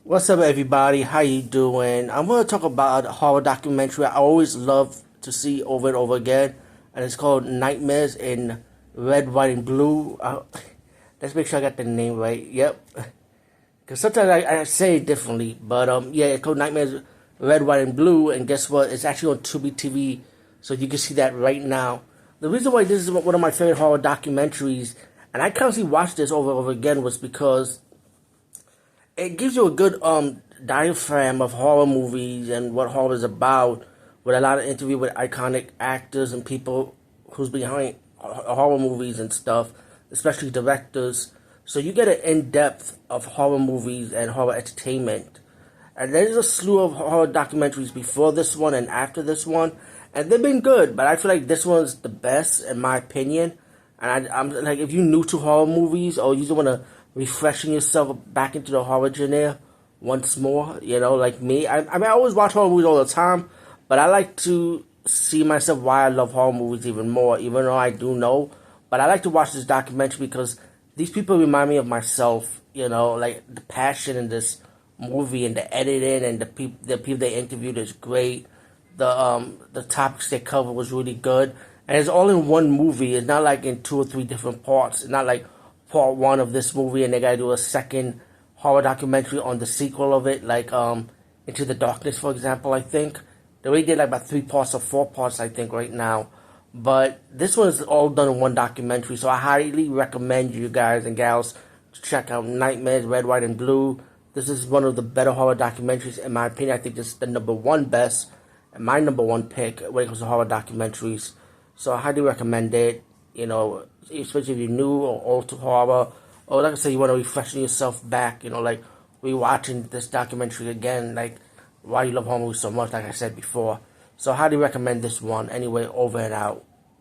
What's up, everybody? How you doing? I'm going to talk about a horror documentary I always love to see over and over again, and it's called Nightmares in Red, White, and Blue. Let's make sure I got the name right. Yep, because sometimes I say it differently, but yeah, it's called Nightmares Red, White, and Blue, and guess what? It's actually on Tubi TV, so you can see that right now. The reason why this is one of my favorite horror documentaries, and I constantly watch this over and over again, was because it gives you a good diaphragm of horror movies and what horror is about, with a lot of interview with iconic actors and people who's behind horror movies and stuff, especially directors. So you get an in-depth of horror movies and horror entertainment. And there's a slew of horror documentaries before this one and after this one, and they've been good. But I feel like this one's the best in my opinion. And I'm like, if you're new to horror movies or you just want to refreshing yourself back into the horror genre once more, like me. I mean, I always watch horror movies all the time, but I like to see myself why I love horror movies even more, even though I do know. But I like to watch this documentary because these people remind me of myself, like the passion in this movie and the editing and the people they interviewed is great. The topics they covered was really good, and it's all in one movie. It's not like in two or three different parts. It's not like part one of this movie and they gotta do a second horror documentary on the sequel of it, like Into the Darkness, for example. I think they already did like about 3 parts or 4 parts, I think, right now. But this one is all done in one documentary, so I highly recommend you guys and gals to check out Nightmares Red, White, and Blue. This is one of the better horror documentaries in my opinion. I think this is the number one best and my number one pick when it comes to horror documentaries. So I highly recommend it. Especially if you're new or old to horror, or like I said, you want to refresh yourself back. Like rewatching this documentary again, like why you love horror movies so much. Like I said before, so I highly recommend this one. Anyway, over and out.